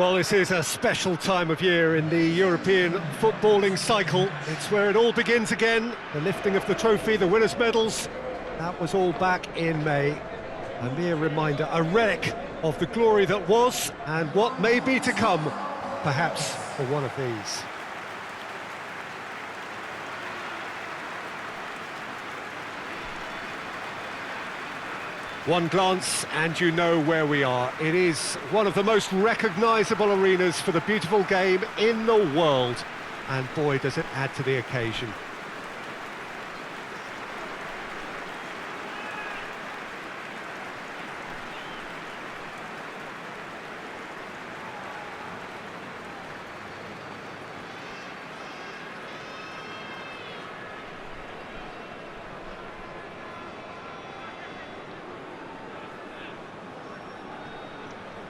Well, this is a special time of year in the European footballing cycle. It's where it all begins again. The lifting of the trophy, the winners' medals. That was all back in May. A mere reminder, a relic of the glory that was and what may be to come, perhaps for one of these. One glance and you know where we are. It is one of the most recognisable arenas for the beautiful game in the world. And boy, does it add to the occasion.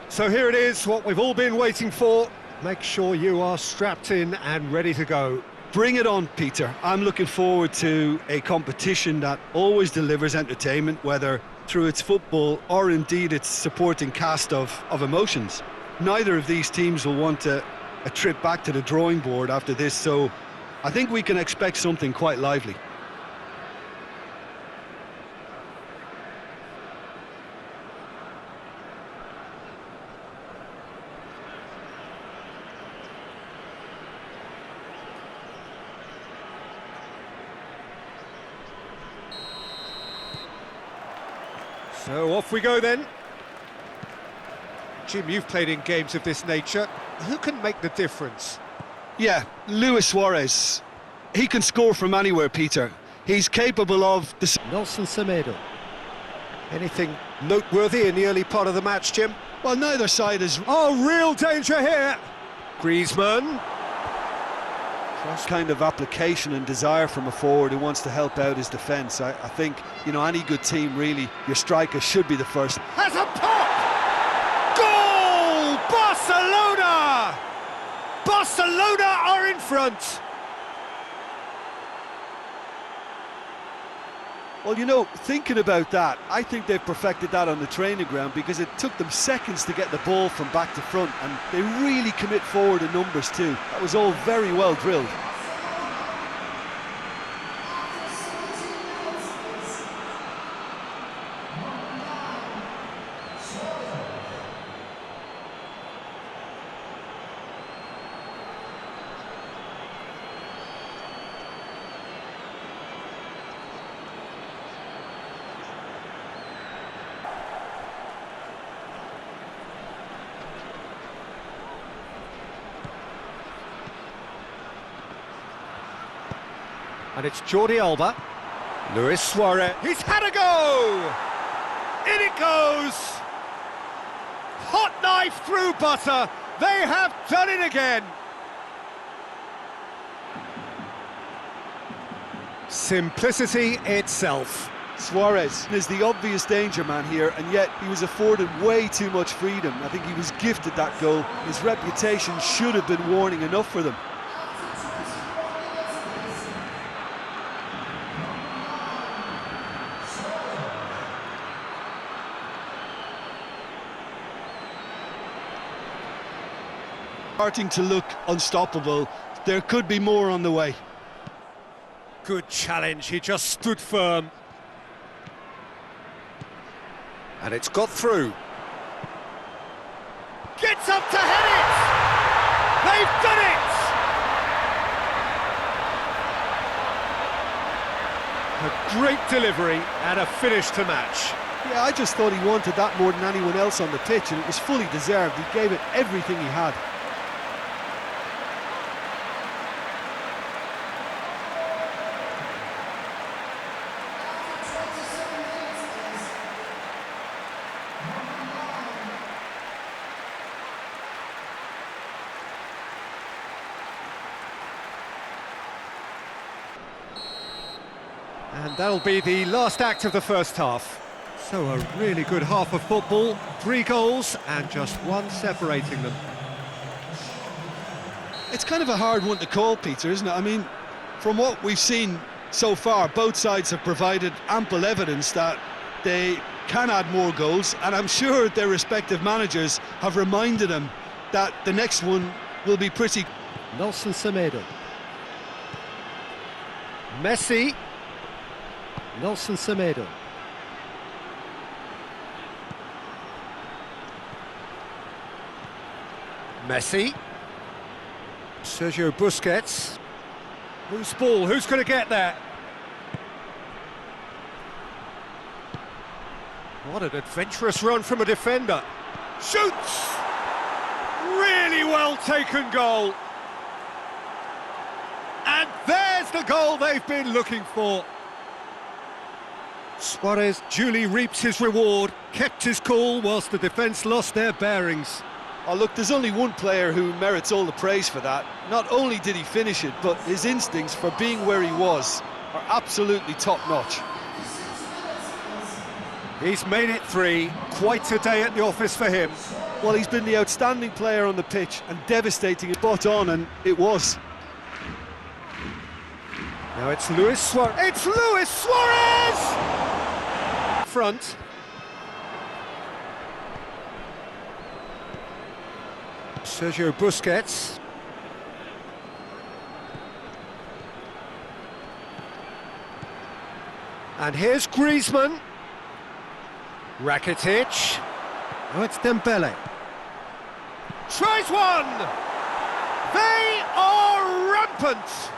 So here it is, what we've all been waiting for. Make sure you are strapped in and ready to go. Bring it on, Peter. I'm looking forward to a competition that always delivers entertainment, whether through its football or indeed its supporting cast of emotions. Neither of these teams will want a trip back to the drawing board after this, so I think we can expect something quite lively. So off we go then. Jim, you've played in games of this nature. Who can make the difference? Yeah, Luis Suarez. He can score from anywhere, Peter. He's capable of... Nelson Semedo. Anything noteworthy in the early part of the match, Jim? Well, neither side is... Oh, real danger here! Griezmann. Kind of application and desire from a forward who wants to help out his defence. I think, you know, any good team, really, your striker should be the first. Has a pop! Goal! Barcelona! Barcelona are in front! Well, you know, thinking about that, I think they've perfected that on the training ground because it took them seconds to get the ball from back to front, and they really commit forward in numbers too. That was all very well drilled. And it's Jordi Alba. Luis Suarez. He's had a go! In it goes! Hot knife through butter. They have done it again. Simplicity itself. Suarez is the obvious danger man here, and yet he was afforded way too much freedom. I think he was gifted that goal. His reputation should have been warning enough for them. Starting to look unstoppable. There could be more on the way. Good challenge, he just stood firm. And it's got through. Gets up to head it! They've done it! A great delivery and a finish to match. Yeah, I just thought he wanted that more than anyone else on the pitch, and it was fully deserved. He gave it everything he had. And that'll be the last act of the first half. So a really good half of football, 3 goals and just one separating them. It's kind of a hard one to call, Peter, isn't it? I mean, from what we've seen so far, both sides have provided ample evidence that they can add more goals, and I'm sure their respective managers have reminded them that the next one will be pretty... Nelson Semedo. Messi. Nelson Semedo. Messi. Sergio Busquets. Whose ball? Who's going to get that? What an adventurous run from a defender. Shoots! Really well taken goal. And there's the goal they've been looking for. Suarez duly reaps his reward, kept his cool whilst the defence lost their bearings. Oh look, there's only one player who merits all the praise for that. Not only did he finish it, but his instincts for being where he was are absolutely top-notch. He's made it 3, quite a day at the office for him. Well, he's been the outstanding player on the pitch and devastating, spot on, and it was. Now it's Luis Suarez. It's Luis Suarez! Front. Sergio Busquets. And here's Griezmann. Rakitic. Oh, it's Dembele. Tries one! They are rampant!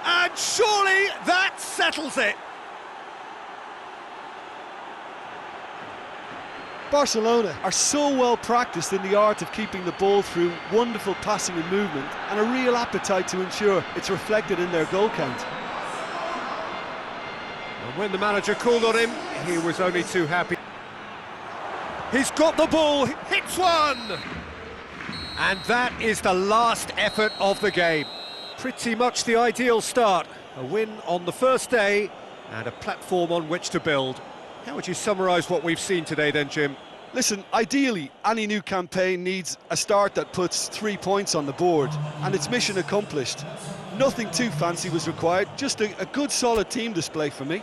And surely that settles it. Barcelona are so well practiced in the art of keeping the ball through wonderful passing and movement, and a real appetite to ensure it's reflected in their goal count. And when the manager called on him, he was only too happy. He's got the ball, hits one! And that is the last effort of the game. Pretty much the ideal start. A win on the first day and a platform on which to build. How would you summarise what we've seen today then, Jim? Listen, ideally, any new campaign needs a start that puts 3 points on the board, and it's mission accomplished. Nothing too fancy was required, just a good solid team display for me.